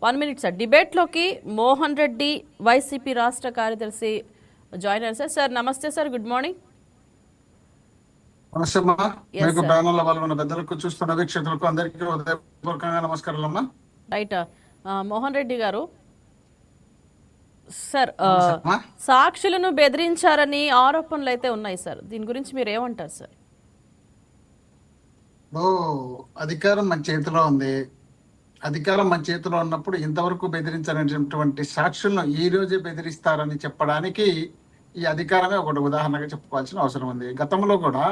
1 minute సార్. డిబేట్లోకి మోహన్ రెడ్డి వైసీపీ రాష్ట్ర కార్యదర్శి జాయిన్ అయ్యారు సార్. సార్ నమస్తే సార్, గుడ్ మార్నింగ్. నమస్తేమ్మా. మీకు ప్యానల్లో పాల్గొన్న పెద్దలకు చూస్తున్న వీక్షకులకు అందరికీ హృదయపూర్వకంగా నమస్కారాలమ్మా. రైట్. మోహన్ రెడ్డి గారు సార్, సాక్షులను బెదిరించారని ఆరోపణలు అయితే ఉన్నాయి సార్, దీని గురించి మీరు ఏమంటారు సార్? అధికారం మన చేతిలో ఉంది. అధికారం మన చేతిలో ఉన్నప్పుడు ఇంతవరకు బెదిరించినటువంటి సాక్షులను ఈ రోజే బెదిరిస్తారని చెప్పడానికి ఈ అధికారమే ఒకటి ఉదాహరణగా చెప్పుకోవాల్సిన అవసరం ఉంది. గతంలో కూడా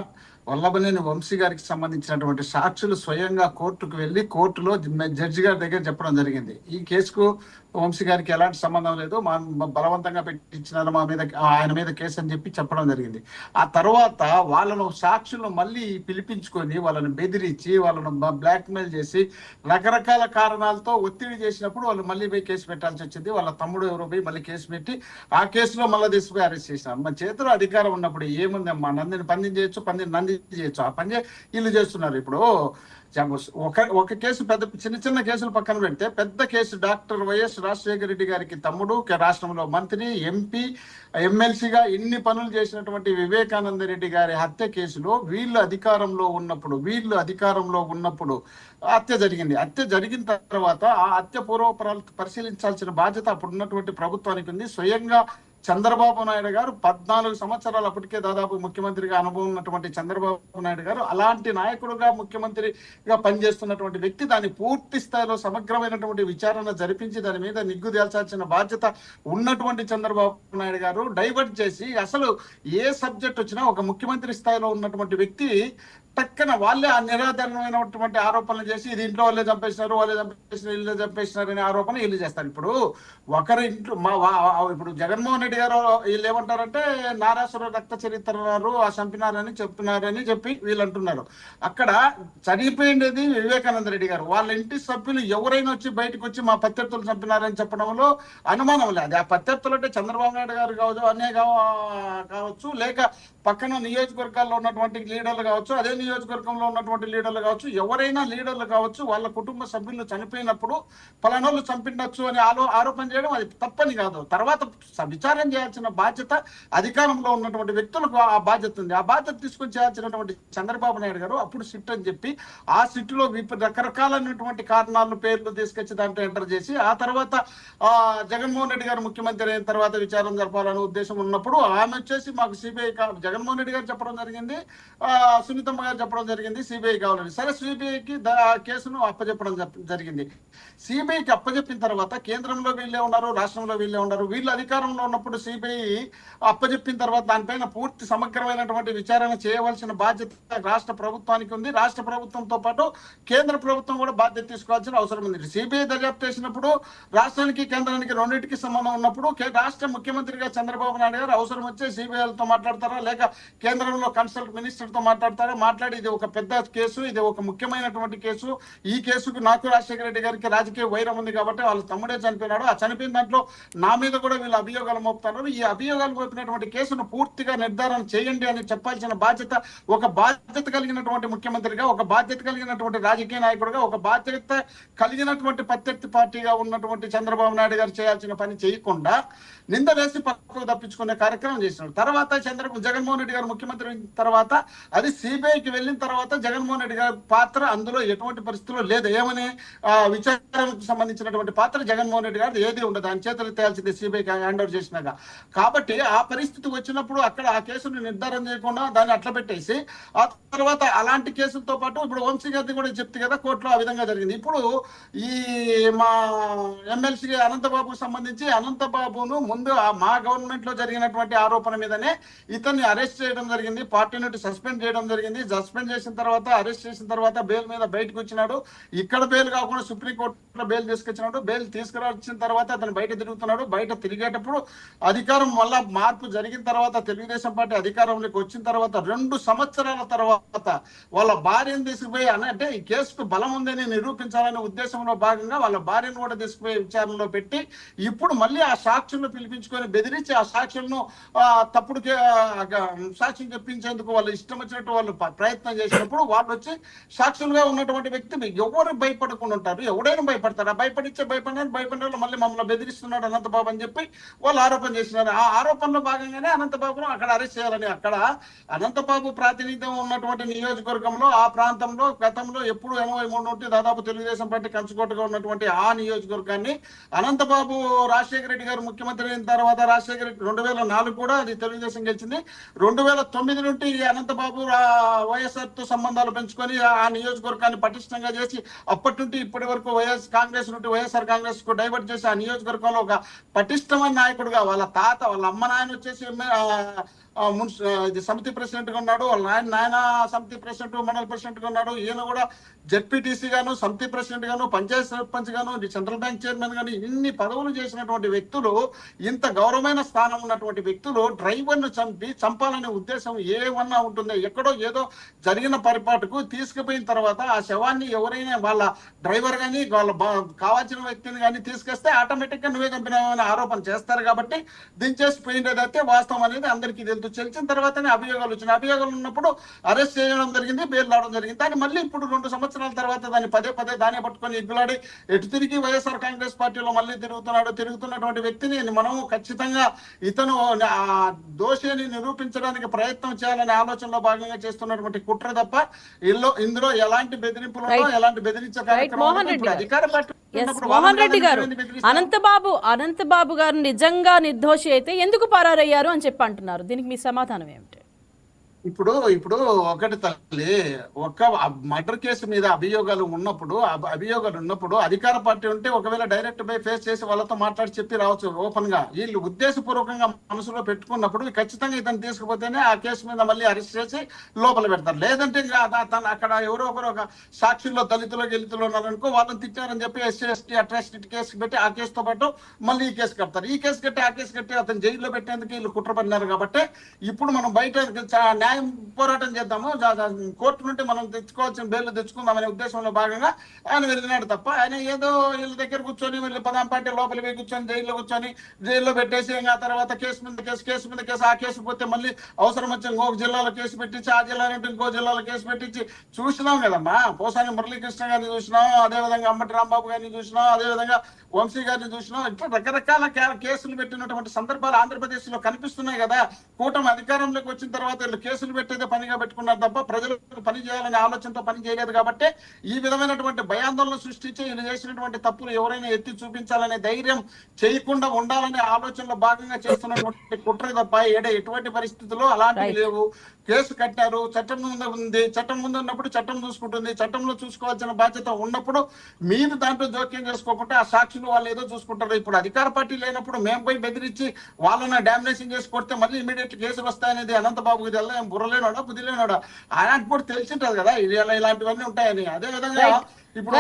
వల్లభనేని వంశీ గారికి సంబంధించినటువంటి సాక్షులు స్వయంగా కోర్టుకు వెళ్ళి కోర్టులో జడ్జి గారి దగ్గర చెప్పడం జరిగింది. ఈ కేసుకు వంశీ గారికి ఎలాంటి సంబంధం లేదు, మా బలవంతంగా పెట్టించినారు మా మీద, ఆయన మీద కేసు అని చెప్పి చెప్పడం జరిగింది. ఆ తర్వాత వాళ్ళను సాక్షులను మళ్ళీ పిలిపించుకొని వాళ్ళని బెదిరించి వాళ్ళను బ్లాక్మెయిల్ చేసి రకరకాల కారణాలతో ఒత్తిడి చేసినప్పుడు వాళ్ళు మళ్ళీ పోయి కేసు పెట్టాల్సి వచ్చింది. వాళ్ళ తమ్ముడు ఎవరో పోయి మళ్ళీ కేసు పెట్టి ఆ కేసులో మళ్ళీ తీసుకుపోయి అరెస్ట్ చేసినారు. మన చేతిలో అధికారం ఉన్నప్పుడు ఏముంది అమ్మా, నందిని పందిని చేయొచ్చు, పందిని నంది చేయొచ్చు. ఆ పని వీళ్ళు చేస్తున్నారు. ఇప్పుడు ఒక కేసు, పెద్ద చిన్న కేసులు పక్కన పెడితే పెద్ద case doctor YS Rajasekhara Reddy గారికి తమ్ముడు, రాష్ట్రంలో మంత్రి, ఎంపీ, ఎమ్మెల్సీగా ఇన్ని పనులు చేసినటువంటి వివేకానంద రెడ్డి గారి హత్య కేసులో వీళ్ళు అధికారంలో ఉన్నప్పుడు హత్య జరిగింది. హత్య జరిగిన తర్వాత ఆ హత్య పూర్వపరాలు పరిశీలించాల్సిన బాధ్యత అప్పుడు ఉన్నటువంటి ప్రభుత్వానికి ఉంది. స్వయంగా చంద్రబాబు నాయుడు గారు 14 సంవత్సరాలు అప్పటికే దాదాపు ముఖ్యమంత్రిగా అనుభవం ఉన్నటువంటి చంద్రబాబు నాయుడు గారు అలాంటి నాయకుడుగా ముఖ్యమంత్రిగా పనిచేస్తున్నటువంటి వ్యక్తి దాన్ని పూర్తి స్థాయిలో సమగ్రమైనటువంటి విచారణ జరిపించి దాని మీద నిగ్గు తేల్చాల్సిన బాధ్యత ఉన్నటువంటి చంద్రబాబు నాయుడు గారు డైవర్ట్ చేసి అసలు ఏ సబ్జెక్ట్ వచ్చినా ఒక ముఖ్యమంత్రి స్థాయిలో ఉన్నటువంటి వ్యక్తి టక్కన వాళ్ళే ఆ నిరాధారణమైనటువంటి ఆరోపణలు చేసి ఇది ఇంట్లో వాళ్ళే చంపేసినారు, ఇల్లు చంపేసినారు అనే ఆరోపణ వీళ్ళు చేస్తారు. ఇప్పుడు ఒకరి ఇంట్లో ఇప్పుడు జగన్మోహన్ రెడ్డి గారు వీళ్ళు ఏమంటారంటే నారాసుర రక్త చరిత్రన్నారు, ఆ చంపినారని చెప్తున్నారని చెప్పి వీళ్ళు అంటున్నారు. అక్కడ చనిపోయింది వివేకానంద రెడ్డి గారు. వాళ్ళ ఇంటి సభ్యులు ఎవరైనా వచ్చి బయటకు వచ్చి మా ప్రత్యర్థులు చంపినారని చెప్పడంలో అనుమానం లేదు. ఆ ప్రత్యర్థులు అంటే చంద్రబాబు నాయుడు గారు కావచ్చు, అన్నే కావచ్చు, లేక పక్కన నియోజకవర్గాల్లో ఉన్నటువంటి లీడర్లు కావచ్చు, అదే నియోజకవర్గంలో ఉన్నటువంటి లీడర్లు కావచ్చు, ఎవరైనా లీడర్లు కావచ్చు, వాళ్ళ కుటుంబ సభ్యులు చనిపోయినప్పుడు పలానోళ్ళు చంపిండొచ్చు అని ఆరోపణ చేయడం అది తప్పని కాదు. తర్వాత విచారణ చేయాల్సిన బాధ్యత అధికారంలో ఉన్నటువంటి వ్యక్తులకు ఆ బాధ్యత ఉంది. ఆ బాధ్యత తీసుకొని చేయాల్సినటువంటి చంద్రబాబు నాయుడు గారు అప్పుడు సిట్ అని చెప్పి ఆ సిట్లో రకరకాలైనటువంటి కారణాలను పేర్లు తీసుకొచ్చి దాంట్లో ఎంటర్ చేసి ఆ తర్వాత జగన్మోహన్ రెడ్డి గారు ముఖ్యమంత్రి అయిన తర్వాత విచారణ జరపాలనే ఉద్దేశం ఉన్నప్పుడు ఆమె వచ్చేసి మాకు సిబిఐ జగన్మోహన్ రెడ్డి గారు చెప్పడం జరిగింది, సునీతమ్మ గారు చెప్పడం జరిగింది సిబిఐ కావాలని. సరే, సిబిఐకి కేసును అప్పచెప్పడం జరిగింది. సిబిఐకి అప్పచెప్పిన తర్వాత కేంద్రంలో వీళ్ళే ఉన్నారు, రాష్ట్రంలో వీళ్ళే ఉన్నారు. వీళ్ళు అధికారంలో ఉన్నప్పుడు సిబిఐ అప్పచెప్పిన తర్వాత దానిపైన పూర్తి సమగ్రమైనటువంటి విచారణ చేయవలసిన బాధ్యత రాష్ట్ర ప్రభుత్వానికి ఉంది. రాష్ట్ర ప్రభుత్వంతో పాటు కేంద్ర ప్రభుత్వం కూడా బాధ్యత తీసుకోవాల్సిన అవసరం ఉంది. సిబిఐ దర్యాప్తు చేసినప్పుడు రాష్ట్రానికి కేంద్రానికి రెండింటికి సంబంధం ఉన్నప్పుడు రాష్ట్ర ముఖ్యమంత్రిగా చంద్రబాబు నాయుడు గారు అవసరం వచ్చే సిబిఐలతో మాట్లాడతారా లేక కేంద్రంలో కన్సల్ట్ మినిస్టర్ తో మాట్లాడతారా, మాట్లాడి ఇది ఒక పెద్ద కేసు, ఇది ఒక ముఖ్యమైనటువంటి కేసు, ఈ కేసుకు నాకు రాజశేఖర రెడ్డి గారికి రాజకీయ వైరం ఉంది కాబట్టి వాళ్ళ తమ్ముడే చనిపోయినాడు, ఆ చనిపోయిన దాంట్లో నా మీద కూడా వీళ్ళు అభియోగాలు మోపుతున్నారు, ఈ అభియోగాలు మోపినటువంటి కేసును పూర్తిగా నిర్ధారణ చేయండి అని చెప్పాల్సిన బాధ్యత ఒక బాధ్యత కలిగినటువంటి ముఖ్యమంత్రిగా, ఒక బాధ్యత కలిగినటువంటి రాజకీయ నాయకుడిగా, ఒక బాధ్యత కలిగినటువంటి ప్రత్యర్థి పార్టీగా ఉన్నటువంటి చంద్రబాబు నాయుడు గారు చేయాల్సిన పని చేయకుండా నింద వేసి పక్కకు తప్పించుకునే కార్యక్రమం చేసినాడు. తర్వాత జగన్మోహన్ రెడ్డి గారు ముఖ్యమంత్రి అయిన తర్వాత అది సిబిఐకి వెళ్ళిన తర్వాత జగన్మోహన్ రెడ్డి గారి పాత్ర అందులో ఎటువంటి పరిస్థితుల్లో లేదు. ఏమని విచారణకు సంబంధించినటువంటి పాత్ర జగన్మోహన్ రెడ్డి గారు ఏది ఉండదు, ఆయన చేతులు తేల్చింది సిబిఐకి హ్యాండ్ ఓవర్ చేసినాక. కాబట్టి ఆ పరిస్థితి వచ్చినప్పుడు అక్కడ ఆ కేసును నిర్ధారణ చేయకుండా దాన్ని అట్లా పెట్టేసి ఆ తర్వాత అలాంటి కేసులతో పాటు ఇప్పుడు వంశీ గారిది కూడా చెప్తే కదా కోర్టులో ఆ విధంగా జరిగింది. ఇప్పుడు ఈ మా ఎమ్మెల్సీ అనంతబాబుకు సంబంధించి అనంతబాబును ముందు మా గవర్నమెంట్ లో జరిగినటువంటి ఆరోపణ మీదనే ఇతన్ని అరెస్ట్ చేయడం జరిగింది, పార్టీ నుండి సస్పెండ్ చేయడం జరిగింది. సస్పెండ్ చేసిన తర్వాత అరెస్ట్ చేసిన తర్వాత బెయిల్ మీద బయటకు వచ్చినాడు. ఇక్కడ బెయిల్ కాకుండా సుప్రీంకోర్టులో బెయిల్ తీసుకొచ్చినాడు. బెయిల్ తీసుకురాల్సిన తర్వాత అతను బయట తిరుగుతున్నాడు. బయట తిరిగేటప్పుడు అధికారం వల్ల మార్పు జరిగిన తర్వాత తెలుగుదేశం పార్టీ అధికారంలోకి వచ్చిన తర్వాత 2 సంవత్సరాల తర్వాత వాళ్ళ భార్యను తీసుకుపోయి అంటే ఈ కేసుకు బలం ఉందని నిరూపించాలనే ఉద్దేశంలో భాగంగా వాళ్ళ భార్యను కూడా తీసుకుపోయి విచారణలో పెట్టి ఇప్పుడు మళ్ళీ ఆ సాక్షులను పిలిపించుకొని బెదిరించి ఆ సాక్షులను తప్పుడు సాక్ష్యం చెప్పించేందుకు వాళ్ళు ఇష్టం వచ్చినట్టు వాళ్ళు ప్రయత్నం చేసినప్పుడు వాళ్ళు వచ్చి సాక్షులుగా ఉన్నటువంటి వ్యక్తి ఎవరు భయపడకుండా ఉంటారు? ఎవడైనా భయపడతారు. భయపడిన మళ్ళీ మమ్మల్ని బెదిరిస్తున్నాడు అనంతబాబు అని చెప్పి వాళ్ళు ఆరోపణ చేసినారు. ఆ ఆరోపణలో భాగంగానే అనంతబాబును అక్కడ అరెస్ట్ చేయాలని, అక్కడ అనంతబాబు ప్రాతినిధ్యం ఉన్నటువంటి నియోజకవర్గంలో ఆ ప్రాంతంలో గతంలో ఎప్పుడు 83 నుండి దాదాపు తెలుగుదేశం పార్టీ కంచుకోటగా ఉన్నటువంటి ఆ నియోజకవర్గాన్ని అనంతబాబు రాజశేఖర రెడ్డి గారు ముఖ్యమంత్రి అయిన తర్వాత రాజశేఖర రెడ్డి 2004 కూడా అది తెలుగుదేశం గెలిచింది. 2009 నుండి అనంతబాబు వైఎస్ఆర్ తో సంబంధాలు పెంచుకొని ఆ నియోజకవర్గాన్ని పటిష్టంగా చేసి అప్పటి నుండి ఇప్పటి వరకు కాంగ్రెస్ నుండి వైఎస్ఆర్ కాంగ్రెస్ కు డైవర్ట్ చేసి ఆ నియోజకవర్గంలో ఒక పటిష్టమైన నాయకుడుగా వాళ్ళ తాత వాళ్ళ అమ్మ నాయన వచ్చేసి ఇది సమితి ప్రెసిడెంట్ గా ఉన్నాడు, వాళ్ళ నాయన సమితి ప్రెసిడెంట్ మండల ప్రెసిడెంట్ గా ఉన్నాడు. ఈయన కూడా జెడ్పీటీసీ గాను సమితి ప్రెసిడెంట్ గాను పంచాయత్ సర్పంచ్ గాను సెంట్రల్ బ్యాంక్ చైర్మన్ గాను ఇన్ని పదవులు చేసినటువంటి వ్యక్తులు, ఇంత గౌరవమైన స్థానం ఉన్నటువంటి వ్యక్తులు డ్రైవర్ ను చంపాలనే ఉద్దేశం ఏమన్నా ఉంటుందో? ఎక్కడో ఏదో జరిగిన పరిపాటుకు తీసుకుపోయిన తర్వాత ఆ శవాన్ని ఎవరైనా వాళ్ళ డ్రైవర్ గాని వాళ్ళ కావాల్సిన వ్యక్తిని కానీ తీసుకొస్తే ఆటోమేటిక్ గా నువ్వే చంపిన ఆరోపణ చేస్తారు. కాబట్టి దించేసి పోయినదైతే వాస్తవం అనేది అందరికీ తెలుసు. తెలిసిన తర్వాతనే అభియోగాలు వచ్చినాయి. అభియోగాలు ఉన్నప్పుడు అరెస్ట్ చేయడం జరిగింది, బెయిల్ రావడం జరిగింది. దాన్ని మళ్ళీ ఇప్పుడు 2 సంవత్సరాల తర్వాత దాన్ని పదే దాన్ని పట్టుకొని ఎగ్గులాడి ఎటు తిరిగి వైఎస్ఆర్ కాంగ్రెస్ పార్టీలో మళ్ళీ తిరుగుతున్నటువంటి వ్యక్తిని మనం ఖచ్చితంగా ఇతను దోషిని నిరూపించడానికి ప్రయత్నం చేయాలనే ఆలోచనలో భాగంగా చేస్తున్నటువంటి కుట్ర తప్ప ఇందులో ఎలాంటి బెదిరింపులు ఎలాంటి బెదిరించే కార్యక్రమం అధికార పార్టీ. మోహన్ రెడ్డి గారు, అనంతబాబు గారు నిజంగా నిర్దోషి అయితే ఎందుకు పరారయ్యారు అని చెప్పి అంటున్నారు. దీనికి మీ సమాధానం ఏమిటి? ఇప్పుడు ఒకటి తల్లి, ఒక మర్డర్ కేసు మీద అభియోగాలు ఉన్నప్పుడు అధికార పార్టీ ఉంటే ఒకవేళ డైరెక్ట్ బై ఫేస్ చేసి వాళ్ళతో మాట్లాడి చెప్పి రావచ్చు ఓపెన్ గా. వీళ్ళు ఉద్దేశపూర్వకంగా మనసులో పెట్టుకున్నప్పుడు ఖచ్చితంగా ఇతను తీసుకుపోతేనే ఆ కేసు మీద మళ్ళీ అరెస్ట్ చేసి లోపల పెడతారు. లేదంటే అక్కడ ఎవరో ఒకరు ఒక సాక్షుల్లో దళితులు ఉన్నారనుకో, వాళ్ళని తిట్టారని చెప్పి SC/ST అట్రాసిటీ కేసు పెట్టి ఆ కేసుతో పాటు మళ్ళీ ఈ కేసు కడతారు. ఈ కేసు కట్టి అతను జైల్లో పెట్టేందుకు వీళ్ళు కుట్ర పడినారు. కాబట్టి ఇప్పుడు మనం బయట న్యాయం పోరాటం చేద్దాము, కోర్టు నుండి మనం తెచ్చుకోవాల్సిన బెయిల్ తెచ్చుకుందామనే ఉద్దేశంలో భాగంగా ఆయన వెళ్ళినాడు తప్ప ఆయన ఏదో వీళ్ళ దగ్గర కూర్చొని వీళ్ళు పదాం పార్టీ లోపలి పోయి కూర్చొని జైల్లో పెట్టేసి ఆ తర్వాత కేసు మీద కేసు ఆ కేసు పోతే మళ్ళీ అవసరం వచ్చి ఇంకొక జిల్లాలో కేసు పెట్టించి ఆ జిల్లా నుండి ఇంకో జిల్లాలో కేసు పెట్టించి చూసినాం కదమ్మా. పోసాని మురళీకృష్ణ గారిని చూసినాం, అదేవిధంగా అమ్మటి రాంబాబు గారిని చూసినాం, అదేవిధంగా వంశీ గారిని చూసినాం. ఇట్లా రకరకాల కేసులు పెట్టినటువంటి సందర్భాలు ఆంధ్రప్రదేశ్ లో కనిపిస్తున్నాయి కదా. కూటమి అధికారంలోకి వచ్చిన తర్వాత వీళ్ళు కేసులు పెట్టేదే పనిగా పెట్టుకున్నారు తప్ప ప్రజలకు పని చేయాలనే ఆలోచనతో పని చేయలేదు. కాబట్టి ఈ విధమైనటువంటి భయాందోళన సృష్టించి వీళ్ళు చేసినటువంటి తప్పులు ఎవరైనా ఎత్తి చూపించాలనే ధైర్యం చేయకుండా ఉండాలనే ఆలోచనలో భాగంగా చేస్తున్నటువంటి కుట్ర తప్ప ఎటువంటి పరిస్థితుల్లో అలాంటివి లేవు. కేసు కట్టారు, చట్టం ముందు ఉంది, చట్టం ముందు ఉన్నప్పుడు చట్టం చూసుకుంటుంది. చట్టంలో చూసుకోవాల్సిన బాధ్యత ఉన్నప్పుడు మీరు దాంట్లో జోక్యం చేసుకోకుండా ఆ సాక్షులు వాళ్ళు ఏదో చూసుకుంటారు. ఇప్పుడు అధికార పార్టీ లేనప్పుడు మేము పోయి బెదిరించి వాళ్ళని డామినేషన్ చేసి కొడితే మళ్ళీ ఇమీడియట్ కేసులు వస్తాయనేది అనంతబాబుకి తెల్ల బుర్రలేనోడా బుద్ధిలేనోడా ఆయనకు కూడా తెలిసింటది కదా ఇలాంటివన్నీ ఉంటాయని. అదే విధంగా ఇప్పుడు